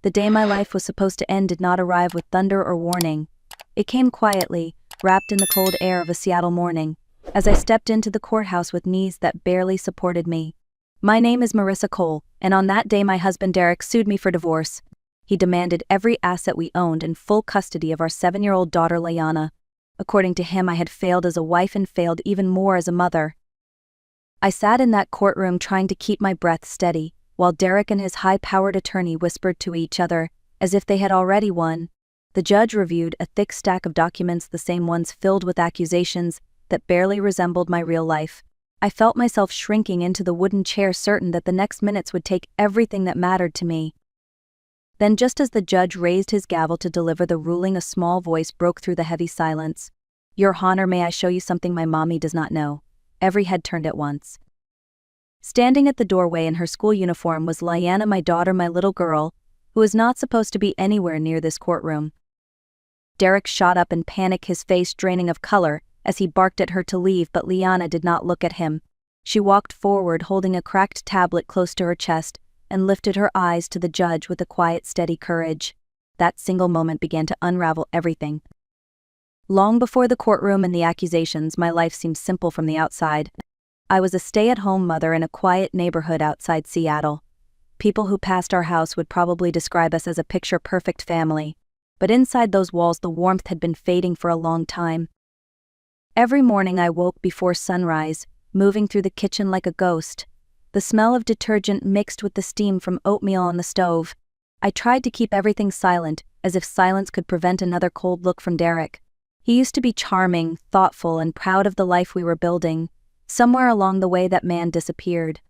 The day my life was supposed to end did not arrive with thunder or warning. It came quietly, wrapped in the cold air of a Seattle morning, as I stepped into the courthouse with knees that barely supported me. My name is Marissa Cole, and on that day my husband Derek sued me for divorce. He demanded every asset we owned and full custody of our 7-year-old daughter Liana. According to him, I had failed as a wife and failed even more as a mother. I sat in that courtroom trying to keep my breath steady, while Derek and his high-powered attorney whispered to each other, as if they had already won. The judge reviewed a thick stack of documents, the same ones filled with accusations that barely resembled my real life. I felt myself shrinking into the wooden chair, certain that the next minutes would take everything that mattered to me. Then, just as the judge raised his gavel to deliver the ruling, a small voice broke through the heavy silence. "Your Honor, may I show you something my mommy does not know?" Every head turned at once. Standing at the doorway in her school uniform was Liana, my daughter, my little girl, who was not supposed to be anywhere near this courtroom. Derek shot up in panic, his face draining of color, as he barked at her to leave, but Liana did not look at him. She walked forward, holding a cracked tablet close to her chest, and lifted her eyes to the judge with a quiet, steady courage. That single moment began to unravel everything. Long before the courtroom and the accusations, my life seemed simple from the outside. I was a stay-at-home mother in a quiet neighborhood outside Seattle. People who passed our house would probably describe us as a picture-perfect family, but inside those walls the warmth had been fading for a long time. Every morning I woke before sunrise, moving through the kitchen like a ghost. The smell of detergent mixed with the steam from oatmeal on the stove. I tried to keep everything silent, as if silence could prevent another cold look from Derek. He used to be charming, thoughtful, and proud of the life we were building. Somewhere along the way that man disappeared.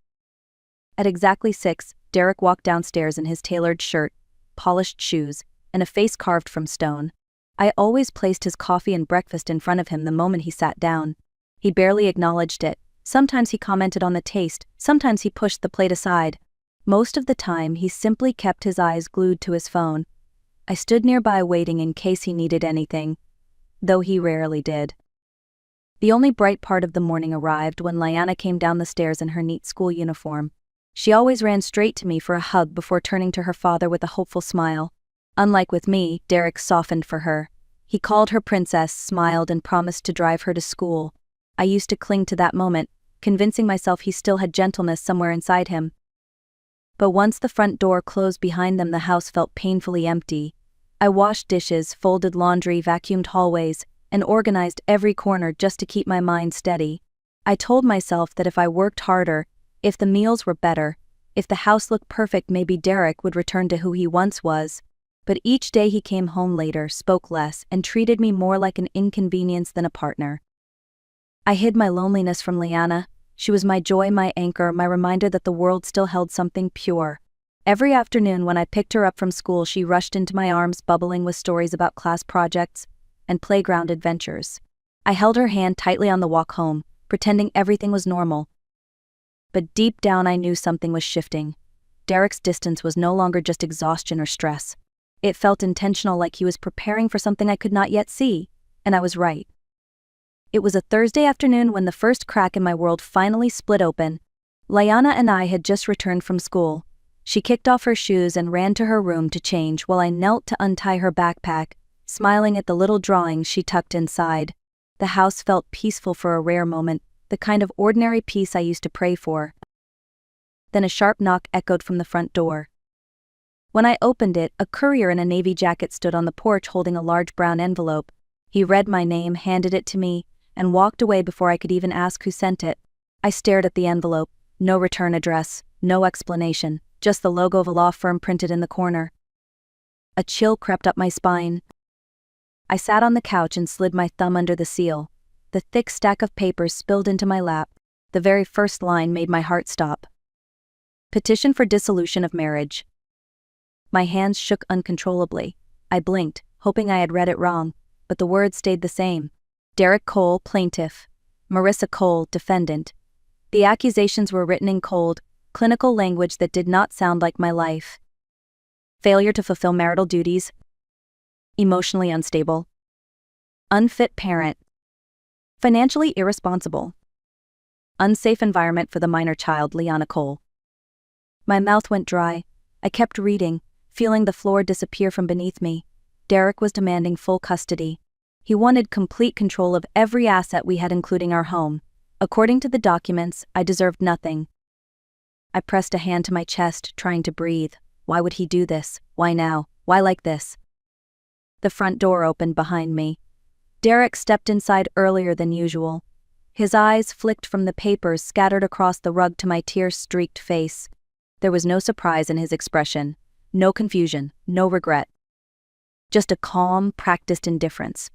At exactly 6, Derek walked downstairs in his tailored shirt, polished shoes, and a face carved from stone. I always placed his coffee and breakfast in front of him the moment he sat down. He barely acknowledged it. Sometimes he commented on the taste, sometimes he pushed the plate aside. Most of the time he simply kept his eyes glued to his phone. I stood nearby waiting in case he needed anything, though he rarely did. The only bright part of the morning arrived when Liana came down the stairs in her neat school uniform. She always ran straight to me for a hug before turning to her father with a hopeful smile. Unlike with me, Derek softened for her. He called her princess, smiled, and promised to drive her to school. I used to cling to that moment, convincing myself he still had gentleness somewhere inside him. But once the front door closed behind them, the house felt painfully empty. I washed dishes, folded laundry, vacuumed hallways, and organized every corner just to keep my mind steady. I told myself that if I worked harder, if the meals were better, if the house looked perfect, maybe Derek would return to who he once was. But each day he came home later, spoke less, and treated me more like an inconvenience than a partner. I hid my loneliness from Liana. She was my joy, my anchor, my reminder that the world still held something pure. Every afternoon when I picked her up from school, she rushed into my arms, bubbling with stories about class projects and playground adventures. I held her hand tightly on the walk home, pretending everything was normal. But deep down I knew something was shifting. Derek's distance was no longer just exhaustion or stress. It felt intentional, like he was preparing for something I could not yet see, and I was right. It was a Thursday afternoon when the first crack in my world finally split open. Liana and I had just returned from school. She kicked off her shoes and ran to her room to change while I knelt to untie her backpack, smiling at the little drawings she tucked inside. The house felt peaceful for a rare moment, the kind of ordinary peace I used to pray for. Then a sharp knock echoed from the front door. When I opened it, a courier in a navy jacket stood on the porch holding a large brown envelope. He read my name, handed it to me, and walked away before I could even ask who sent it. I stared at the envelope. No return address, no explanation, just the logo of a law firm printed in the corner. A chill crept up my spine. I sat on the couch and slid my thumb under the seal. The thick stack of papers spilled into my lap. The very first line made my heart stop. Petition for dissolution of marriage. My hands shook uncontrollably. I blinked, hoping I had read it wrong, but the words stayed the same. Derek Cole, plaintiff. Marissa Cole, defendant. The accusations were written in cold, clinical language that did not sound like my life. Failure to fulfill marital duties. Emotionally unstable. Unfit parent. Financially irresponsible. Unsafe environment for the minor child, Liana Cole. My mouth went dry. I kept reading, feeling the floor disappear from beneath me. Derek was demanding full custody. He wanted complete control of every asset we had, including our home. According to the documents, I deserved nothing. I pressed a hand to my chest, trying to breathe. Why would he do this? Why now? Why like this? The front door opened behind me. Derek stepped inside earlier than usual. His eyes flicked from the papers scattered across the rug to my tear-streaked face. There was no surprise in his expression, no confusion, no regret. Just a calm, practiced indifference.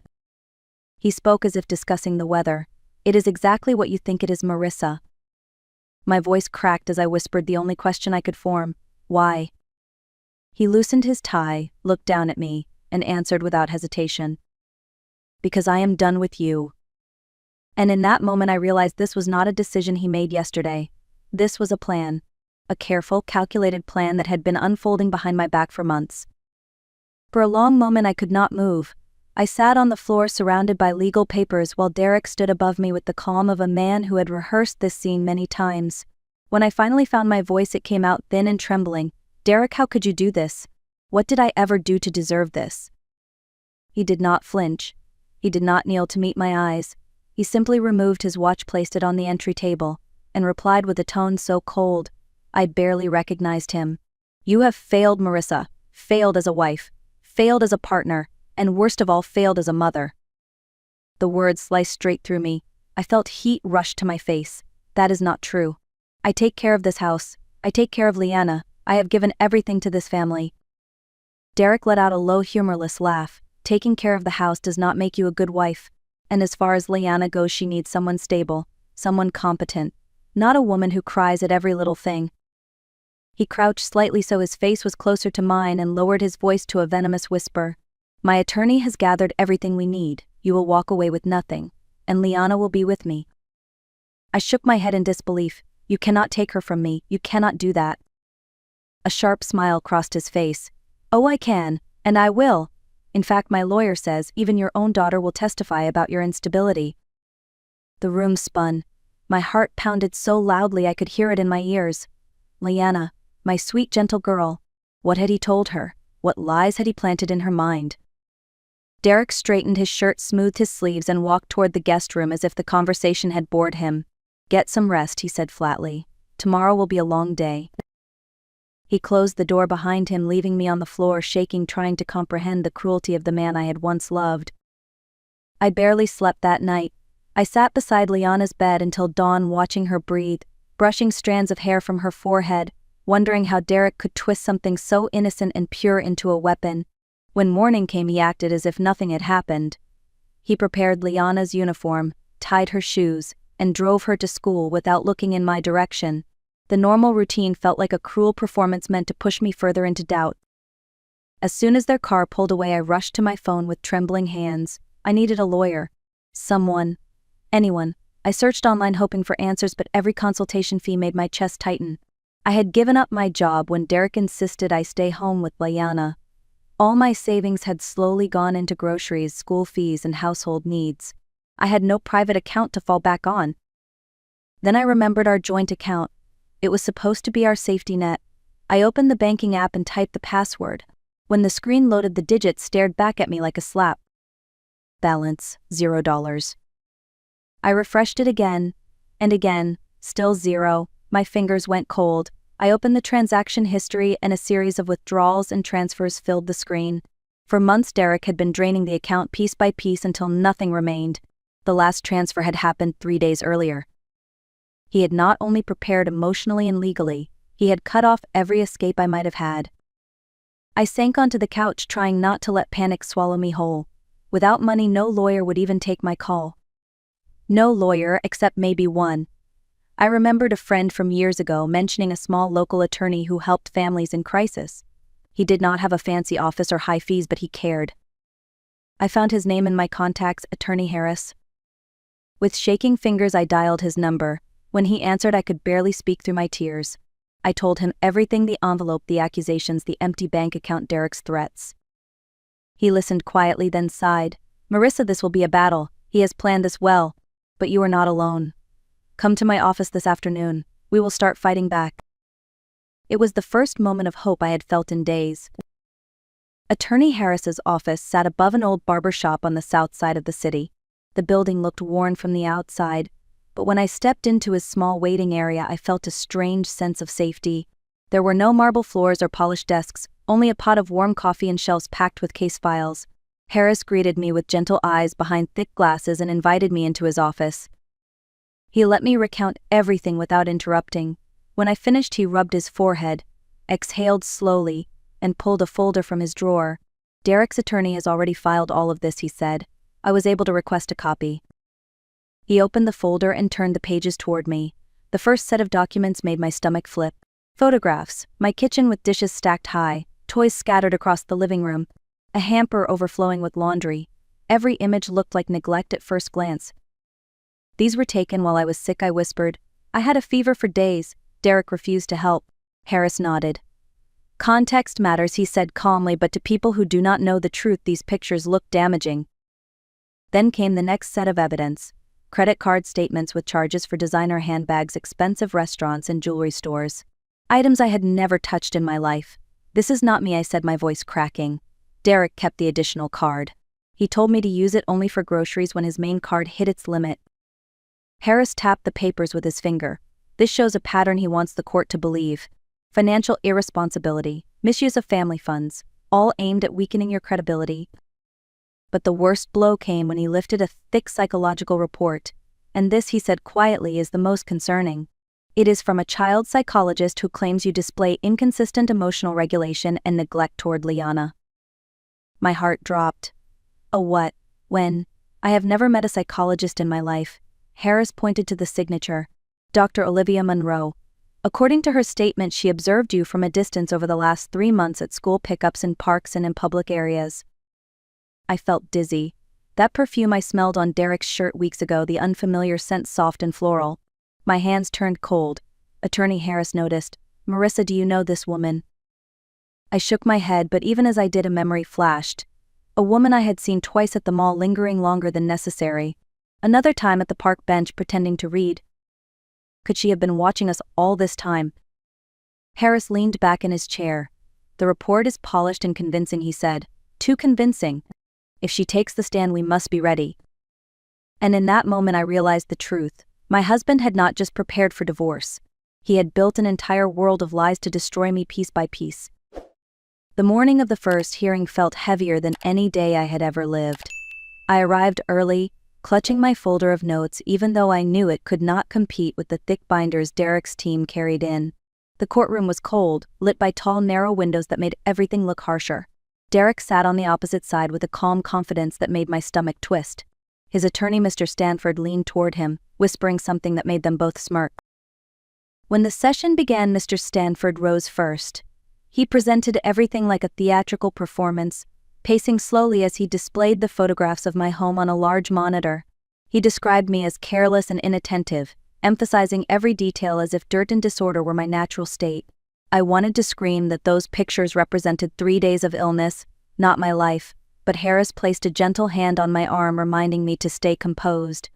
He spoke as if discussing the weather. "It is exactly what you think it is, Marissa." My voice cracked as I whispered the only question I could form. Why? He loosened his tie, looked down at me, and answered without hesitation. "Because I am done with you." And in that moment I realized this was not a decision he made yesterday. This was a plan. A careful, calculated plan that had been unfolding behind my back for months. For a long moment I could not move. I sat on the floor surrounded by legal papers while Derek stood above me with the calm of a man who had rehearsed this scene many times. When I finally found my voice, it came out thin and trembling. "Derek, how could you do this? What did I ever do to deserve this?" He did not flinch. He did not kneel to meet my eyes. He simply removed his watch, placed it on the entry table, and replied with a tone so cold, I barely recognized him. "You have failed, Marissa. Failed as a wife. Failed as a partner. And worst of all, failed as a mother." The words sliced straight through me. I felt heat rush to my face. That is not true. I take care of this house. I take care of Liana. I have given everything to this family. Derek let out a low, humorless laugh. "Taking care of the house does not make you a good wife. And as far as Liana goes, she needs someone stable, someone competent, not a woman who cries at every little thing." He crouched slightly so his face was closer to mine and lowered his voice to a venomous whisper. "My attorney has gathered everything we need. You will walk away with nothing, and Liana will be with me." I shook my head in disbelief. "You cannot take her from me. You cannot do that." A sharp smile crossed his face. "Oh, I can, and I will. In fact, my lawyer says even your own daughter will testify about your instability." The room spun. My heart pounded so loudly I could hear it in my ears. Liana, my sweet, gentle girl. What had he told her? What lies had he planted in her mind? Derek straightened his shirt, smoothed his sleeves, and walked toward the guest room as if the conversation had bored him. "Get some rest," he said flatly. "Tomorrow will be a long day." He closed the door behind him, leaving me on the floor, shaking, trying to comprehend the cruelty of the man I had once loved. I barely slept that night. I sat beside Liana's bed until dawn, watching her breathe, brushing strands of hair from her forehead, wondering how Derek could twist something so innocent and pure into a weapon. When morning came, he acted as if nothing had happened. He prepared Liana's uniform, tied her shoes, and drove her to school without looking in my direction. The normal routine felt like a cruel performance meant to push me further into doubt. As soon as their car pulled away, I rushed to my phone with trembling hands. I needed a lawyer. Someone. Anyone. I searched online hoping for answers, but every consultation fee made my chest tighten. I had given up my job when Derek insisted I stay home with Liana. All my savings had slowly gone into groceries, school fees, and household needs. I had no private account to fall back on. Then I remembered our joint account. It was supposed to be our safety net. I opened the banking app and typed the password. When the screen loaded, the digits stared back at me like a slap. Balance, $0. I refreshed it again, and again, still zero. My fingers went cold. I opened the transaction history, and a series of withdrawals and transfers filled the screen. For months, Derek had been draining the account piece by piece until nothing remained. The last transfer had happened 3 days earlier. He had not only prepared emotionally and legally, he had cut off every escape I might have had. I sank onto the couch, trying not to let panic swallow me whole. Without money, no lawyer would even take my call. No lawyer, except maybe one. I remembered a friend from years ago mentioning a small local attorney who helped families in crisis. He did not have a fancy office or high fees, but he cared. I found his name in my contacts, Attorney Harris. With shaking fingers, I dialed his number. When he answered, I could barely speak through my tears. I told him everything: the envelope, the accusations, the empty bank account, Derek's threats. He listened quietly, then sighed. "Marissa, this will be a battle. He has planned this well. But you are not alone. Come to my office this afternoon. We will start fighting back." It was the first moment of hope I had felt in days. Attorney Harris's office sat above an old barber shop on the south side of the city. The building looked worn from the outside, but when I stepped into his small waiting area, I felt a strange sense of safety. There were no marble floors or polished desks, only a pot of warm coffee and shelves packed with case files. Harris greeted me with gentle eyes behind thick glasses and invited me into his office. He let me recount everything without interrupting. When I finished, he rubbed his forehead, exhaled slowly, and pulled a folder from his drawer. "Derek's attorney has already filed all of this," he said. "I was able to request a copy." He opened the folder and turned the pages toward me. The first set of documents made my stomach flip. Photographs, my kitchen with dishes stacked high, toys scattered across the living room, a hamper overflowing with laundry. Every image looked like neglect at first glance. "These were taken while I was sick," I whispered. "I had a fever for days." Derek refused to help. Harris nodded. "Context matters," he said calmly, "but to people who do not know the truth, these pictures look damaging." Then came the next set of evidence. Credit card statements with charges for designer handbags, expensive restaurants, and jewelry stores. Items I had never touched in my life. "This is not me," I said, my voice cracking. Derek kept the additional card. He told me to use it only for groceries when his main card hit its limit. Harris tapped the papers with his finger. "This shows a pattern he wants the court to believe. Financial irresponsibility, misuse of family funds, all aimed at weakening your credibility." But the worst blow came when he lifted a thick psychological report. "And this," he said quietly, "is the most concerning. It is from a child psychologist who claims you display inconsistent emotional regulation and neglect toward Liana." My heart dropped. "A what? When? I have never met a psychologist in my life." Harris pointed to the signature. "Dr. Olivia Monroe. According to her statement, she observed you from a distance over the last 3 months at school pickups, in parks, and in public areas." I felt dizzy. That perfume I smelled on Derek's shirt weeks ago, the unfamiliar scent, soft and floral. My hands turned cold. Attorney Harris noticed. "Marissa, do you know this woman?" I shook my head, but even as I did, a memory flashed. A woman I had seen twice at the mall, lingering longer than necessary. Another time at the park bench, pretending to read. Could she have been watching us all this time? Harris leaned back in his chair. "The report is polished and convincing," he said. "Too convincing. If she takes the stand, we must be ready." And in that moment I realized the truth. My husband had not just prepared for divorce. He had built an entire world of lies to destroy me piece by piece. The morning of the first hearing felt heavier than any day I had ever lived. I arrived early, clutching my folder of notes, even though I knew it could not compete with the thick binders Derek's team carried in. The courtroom was cold, lit by tall, narrow windows that made everything look harsher. Derek sat on the opposite side with a calm confidence that made my stomach twist. His attorney, Mr. Stanford, leaned toward him, whispering something that made them both smirk. When the session began, Mr. Stanford rose first. He presented everything like a theatrical performance, pacing slowly as he displayed the photographs of my home on a large monitor. He described me as careless and inattentive, emphasizing every detail as if dirt and disorder were my natural state. I wanted to scream that those pictures represented 3 days of illness, not my life, but Harris placed a gentle hand on my arm, reminding me to stay composed.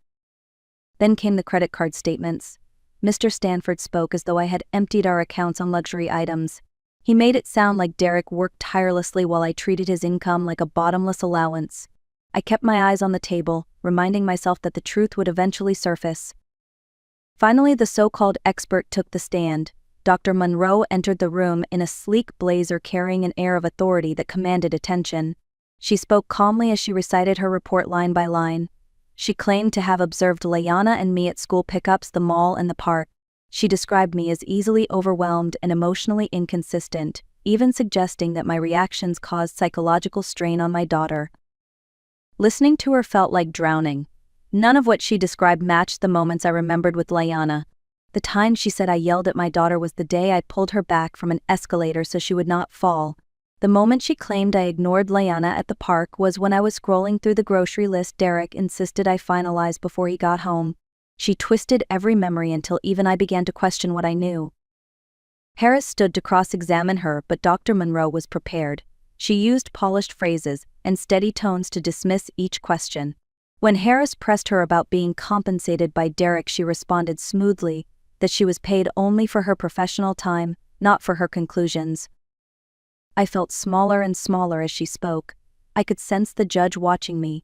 Then came the credit card statements. Mr. Stanford spoke as though I had emptied our accounts on luxury items. He made it sound like Derek worked tirelessly while I treated his income like a bottomless allowance. I kept my eyes on the table, reminding myself that the truth would eventually surface. Finally, the so-called expert took the stand. Dr. Monroe entered the room in a sleek blazer, carrying an air of authority that commanded attention. She spoke calmly as she recited her report line by line. She claimed to have observed Liana and me at school pickups, the mall, and the park. She described me as easily overwhelmed and emotionally inconsistent, even suggesting that my reactions caused psychological strain on my daughter. Listening to her felt like drowning. None of what she described matched the moments I remembered with Liana. The time she said I yelled at my daughter was the day I pulled her back from an escalator so she would not fall. The moment she claimed I ignored Liana at the park was when I was scrolling through the grocery list Derek insisted I finalize before he got home. She twisted every memory until even I began to question what I knew. Harris stood to cross-examine her, but Dr. Monroe was prepared. She used polished phrases and steady tones to dismiss each question. When Harris pressed her about being compensated by Derek, she responded smoothly that she was paid only for her professional time, not for her conclusions. I felt smaller and smaller as she spoke. I could sense the judge watching me,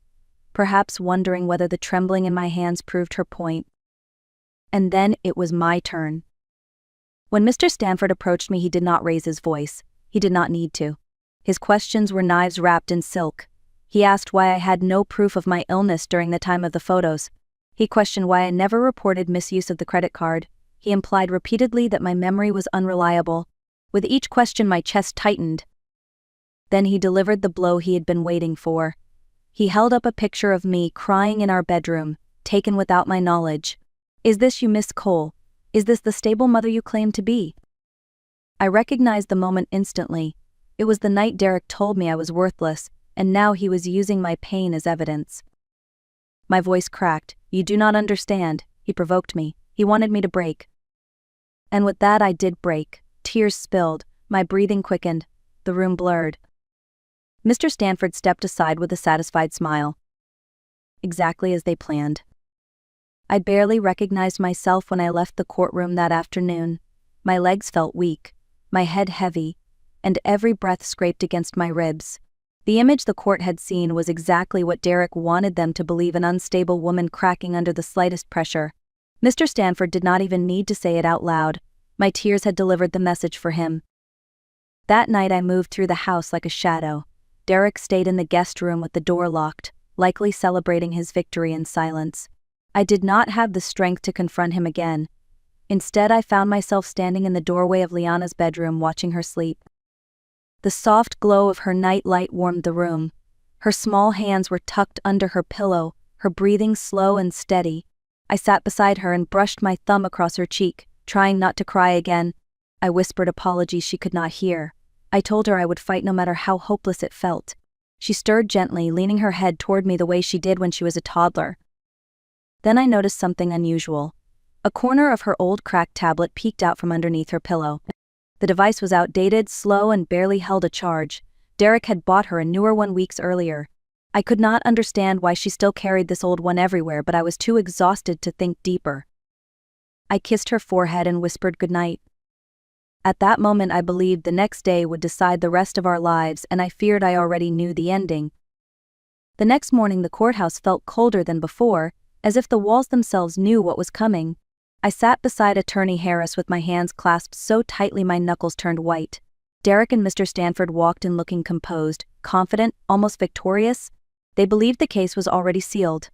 perhaps wondering whether the trembling in my hands proved her point. And then it was my turn. When Mr. Stanford approached me, he did not raise his voice. He did not need to. His questions were knives wrapped in silk. He asked why I had no proof of my illness during the time of the photos. He questioned why I never reported misuse of the credit card. He implied repeatedly that my memory was unreliable. With each question, my chest tightened. Then he delivered the blow he had been waiting for. He held up a picture of me crying in our bedroom, taken without my knowledge. "Is this you, Miss Cole? Is this the stable mother you claim to be?" I recognized the moment instantly. It was the night Derek told me I was worthless, and now he was using my pain as evidence. My voice cracked. "You do not understand." He provoked me. He wanted me to break. And with that I did break. Tears spilled. My breathing quickened. The room blurred. Mr. Stanford stepped aside with a satisfied smile. Exactly as they planned. I barely recognized myself when I left the courtroom that afternoon. My legs felt weak, my head heavy, and every breath scraped against my ribs. The image the court had seen was exactly what Derek wanted them to believe: an unstable woman cracking under the slightest pressure. Mr. Stanford did not even need to say it out loud. My tears had delivered the message for him. That night I moved through the house like a shadow. Derek stayed in the guest room with the door locked, likely celebrating his victory in silence. I did not have the strength to confront him again. Instead, I found myself standing in the doorway of Liana's bedroom watching her sleep. The soft glow of her night light warmed the room. Her small hands were tucked under her pillow, her breathing slow and steady. I sat beside her and brushed my thumb across her cheek, trying not to cry again. I whispered apologies she could not hear. I told her I would fight no matter how hopeless it felt. She stirred gently, leaning her head toward me the way she did when she was a toddler. Then I noticed something unusual. A corner of her old cracked tablet peeked out from underneath her pillow. The device was outdated, slow, and barely held a charge. Derek had bought her a newer one weeks earlier. I could not understand why she still carried this old one everywhere, but I was too exhausted to think deeper. I kissed her forehead and whispered goodnight. At that moment I believed the next day would decide the rest of our lives, and I feared I already knew the ending. The next morning the courthouse felt colder than before, as if the walls themselves knew what was coming. I sat beside Attorney Harris with my hands clasped so tightly my knuckles turned white. Derek and Mr. Stanford walked in looking composed, confident, almost victorious. They believed the case was already sealed.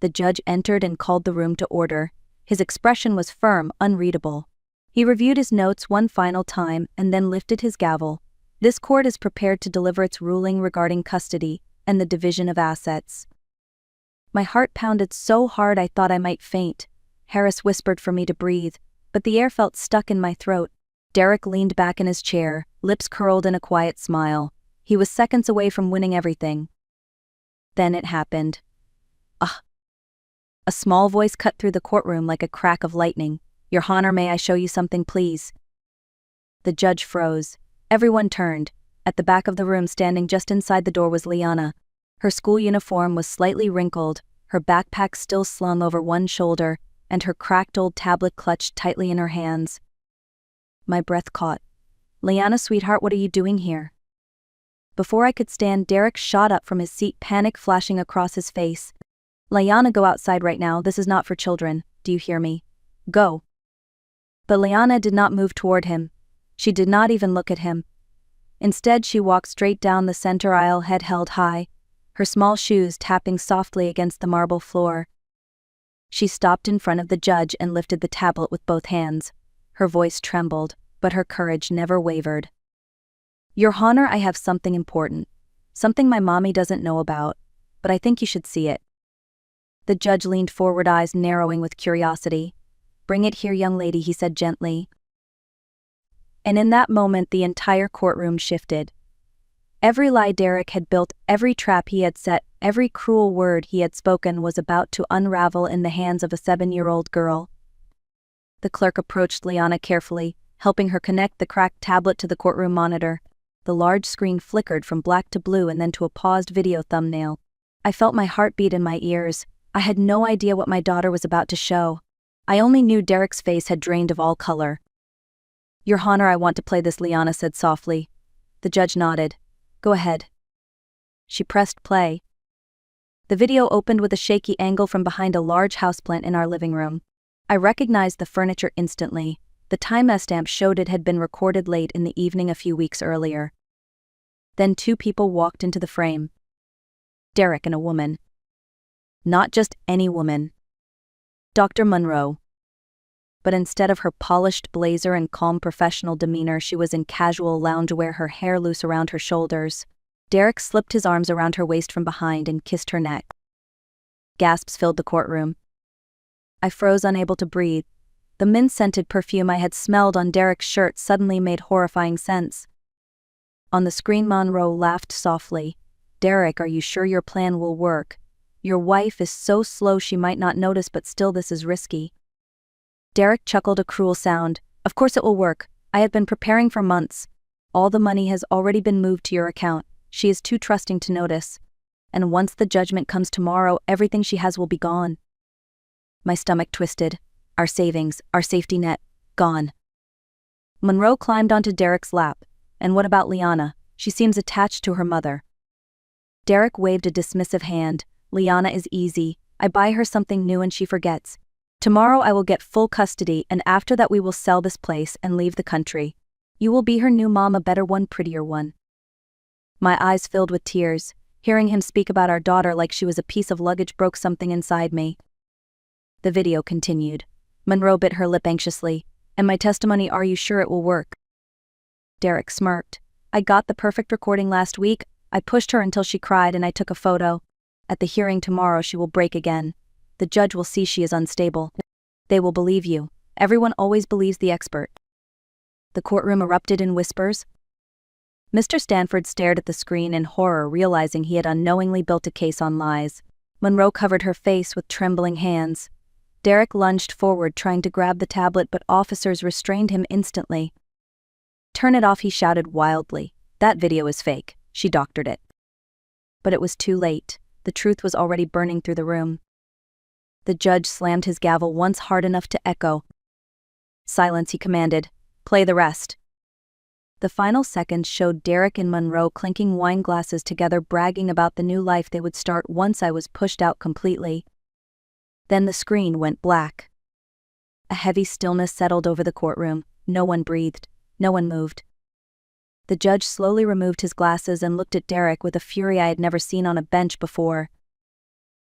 The judge entered and called the room to order. His expression was firm, unreadable. He reviewed his notes one final time and then lifted his gavel. This court is prepared to deliver its ruling regarding custody and the division of assets. My heart pounded so hard I thought I might faint. Harris whispered for me to breathe, but the air felt stuck in my throat. Derek leaned back in his chair, lips curled in a quiet smile. He was seconds away from winning everything. Then it happened. Ah! A small voice cut through the courtroom like a crack of lightning. "Your Honor, may I show you something, please?" The judge froze. Everyone turned. At the back of the room, standing just inside the door, was Liana. Her school uniform was slightly wrinkled, her backpack still slung over one shoulder, and her cracked old tablet clutched tightly in her hands. My breath caught. "Liana, sweetheart, what are you doing here?" Before I could stand, Derek shot up from his seat, panic flashing across his face. "Liana, go outside right now. This is not for children. Do you hear me? Go." But Liana did not move toward him. She did not even look at him. Instead, she walked straight down the center aisle, head held high, her small shoes tapping softly against the marble floor. She stopped in front of the judge and lifted the tablet with both hands. Her voice trembled, but her courage never wavered. "Your Honor, I have something important. Something my mommy doesn't know about, but I think you should see it." The judge leaned forward, eyes narrowing with curiosity. "Bring it here, young lady," he said gently. And in that moment the entire courtroom shifted. Every lie Derek had built, every trap he had set, every cruel word he had spoken was about to unravel in the hands of a 7-year-old girl. The clerk approached Liana carefully, helping her connect the cracked tablet to the courtroom monitor. The large screen flickered from black to blue and then to a paused video thumbnail. I felt my heart beat in my ears. I had no idea what my daughter was about to show. I only knew Derek's face had drained of all color. "Your Honor, I want to play this," Liana said softly. The judge nodded. Go ahead. She pressed play. The video opened with a shaky angle from behind a large houseplant in our living room. I recognized the furniture instantly. The timestamp showed it had been recorded late in the evening a few weeks earlier. Then two people walked into the frame. Derek and a woman. Not just any woman. Dr. Monroe. But instead of her polished blazer and calm professional demeanor, she was in casual loungewear, her hair loose around her shoulders. Derek slipped his arms around her waist from behind and kissed her neck. Gasps filled the courtroom. I froze, unable to breathe. The mint-scented perfume I had smelled on Derek's shirt suddenly made horrifying sense. On the screen, Monroe laughed softly. Derek, are you sure your plan will work? Your wife is so slow she might not notice, but still this is risky. Derek chuckled a cruel sound. Of course it will work. I have been preparing for months. All the money has already been moved to your account. She is too trusting to notice. And once the judgment comes tomorrow, everything she has will be gone. My stomach twisted. Our savings, our safety net, gone. Monroe climbed onto Derek's lap. And what about Liana? She seems attached to her mother. Derek waved a dismissive hand. Liana is easy. I buy her something new and she forgets. Tomorrow I will get full custody, and after that we will sell this place and leave the country. You will be her new mom, a better one, prettier one. My eyes filled with tears. Hearing him speak about our daughter like she was a piece of luggage broke something inside me. The video continued. Monroe bit her lip anxiously. And my testimony, are you sure it will work? Derek smirked. I got the perfect recording last week. I pushed her until she cried and I took a photo. At the hearing tomorrow she will break again. The judge will see she is unstable. They will believe you. Everyone always believes the expert. The courtroom erupted in whispers. Mr. Stanford stared at the screen in horror, realizing he had unknowingly built a case on lies. Monroe covered her face with trembling hands. Derek lunged forward, trying to grab the tablet, but officers restrained him instantly. Turn it off, he shouted wildly. That video is fake. She doctored it. But it was too late. The truth was already burning through the room. The judge slammed his gavel once hard enough to echo. Silence, he commanded. Play the rest. The final seconds showed Derek and Monroe clinking wine glasses together, bragging about the new life they would start once I was pushed out completely. Then the screen went black. A heavy stillness settled over the courtroom. No one breathed. No one moved. The judge slowly removed his glasses and looked at Derek with a fury I had never seen on a bench before.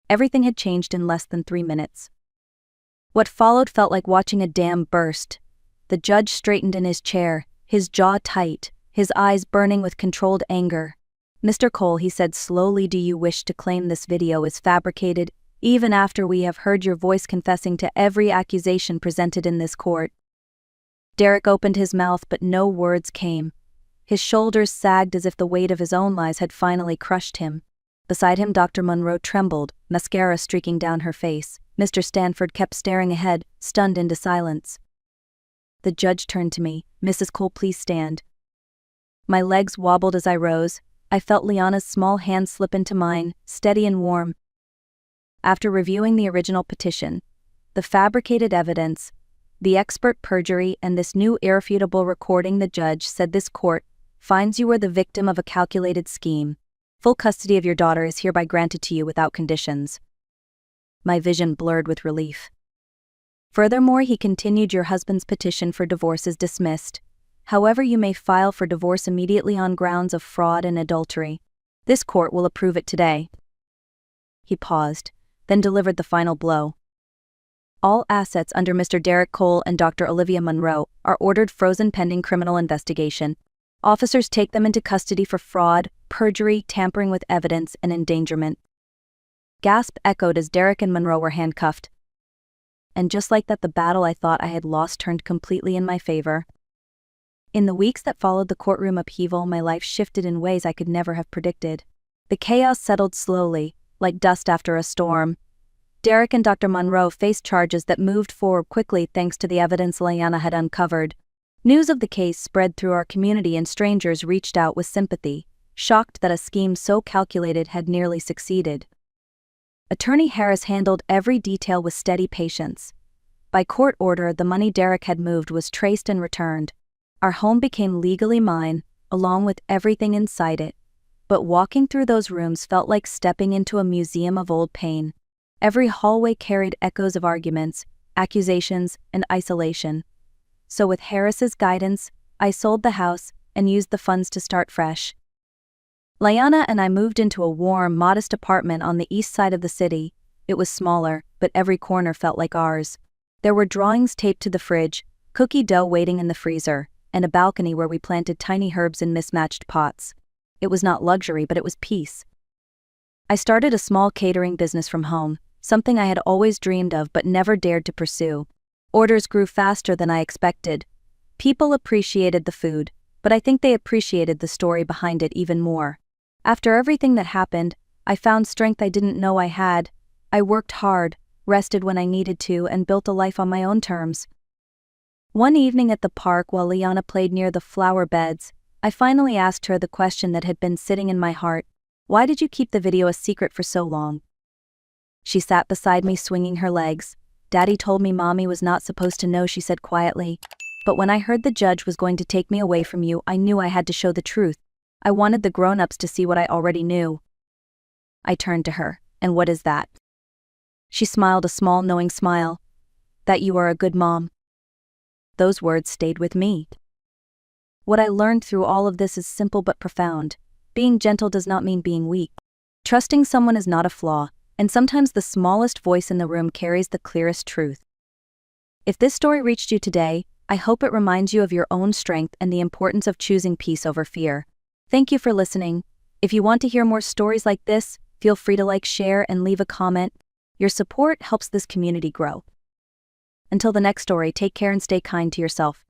Everything had changed in less than 3 minutes. What followed felt like watching a dam burst. The judge straightened in his chair, his jaw tight, his eyes burning with controlled anger. Mr. Cole, he said slowly, do you wish to claim this video is fabricated, even after we have heard your voice confessing to every accusation presented in this court? Derek opened his mouth, but no words came. His shoulders sagged as if the weight of his own lies had finally crushed him. Beside him, Dr. Monroe trembled, mascara streaking down her face. Mr. Stanford kept staring ahead, stunned into silence. The judge turned to me. Mrs. Cole, please stand. My legs wobbled as I rose. I felt Liana's small hand slip into mine, steady and warm. After reviewing the original petition, the fabricated evidence, the expert perjury, and this new irrefutable recording, the judge said this court finds you were the victim of a calculated scheme. Full custody of your daughter is hereby granted to you without conditions. My vision blurred with relief. Furthermore, he continued, your husband's petition for divorce is dismissed. However, you may file for divorce immediately on grounds of fraud and adultery. This court will approve it today. He paused, then delivered the final blow. All assets under Mr. Derek Cole and Dr. Olivia Monroe are ordered frozen pending criminal investigation. Officers take them into custody for fraud, perjury, tampering with evidence, and endangerment. Gasp echoed as Derek and Monroe were handcuffed. And just like that, the battle I thought I had lost turned completely in my favor. In the weeks that followed the courtroom upheaval, my life shifted in ways I could never have predicted. The chaos settled slowly, like dust after a storm. Derek and Dr. Monroe faced charges that moved forward quickly thanks to the evidence Liana had uncovered. News of the case spread through our community and strangers reached out with sympathy, shocked that a scheme so calculated had nearly succeeded. Attorney Harris handled every detail with steady patience. By court order, the money Derek had moved was traced and returned. Our home became legally mine, along with everything inside it. But walking through those rooms felt like stepping into a museum of old pain. Every hallway carried echoes of arguments, accusations, and isolation. So with Harris's guidance, I sold the house and used the funds to start fresh. Liana and I moved into a warm, modest apartment on the east side of the city. It was smaller, but every corner felt like ours. There were drawings taped to the fridge, cookie dough waiting in the freezer, and a balcony where we planted tiny herbs in mismatched pots. It was not luxury, but it was peace. I started a small catering business from home, something I had always dreamed of but never dared to pursue. Orders grew faster than I expected. People appreciated the food, but I think they appreciated the story behind it even more. After everything that happened, I found strength I didn't know I had. I worked hard, rested when I needed to, and built a life on my own terms. One evening at the park while Liana played near the flower beds, I finally asked her the question that had been sitting in my heart. Why did you keep the video a secret for so long? She sat beside me swinging her legs. Daddy told me Mommy was not supposed to know, she said quietly. But when I heard the judge was going to take me away from you, I knew I had to show the truth. I wanted the grown-ups to see what I already knew. I turned to her. And what is that? She smiled a small knowing smile. That you are a good mom. Those words stayed with me. What I learned through all of this is simple but profound. Being gentle does not mean being weak. Trusting someone is not a flaw, and sometimes the smallest voice in the room carries the clearest truth. If this story reached you today, I hope it reminds you of your own strength and the importance of choosing peace over fear. Thank you for listening. If you want to hear more stories like this, feel free to like, share, and leave a comment. Your support helps this community grow. Until the next story, take care and stay kind to yourself.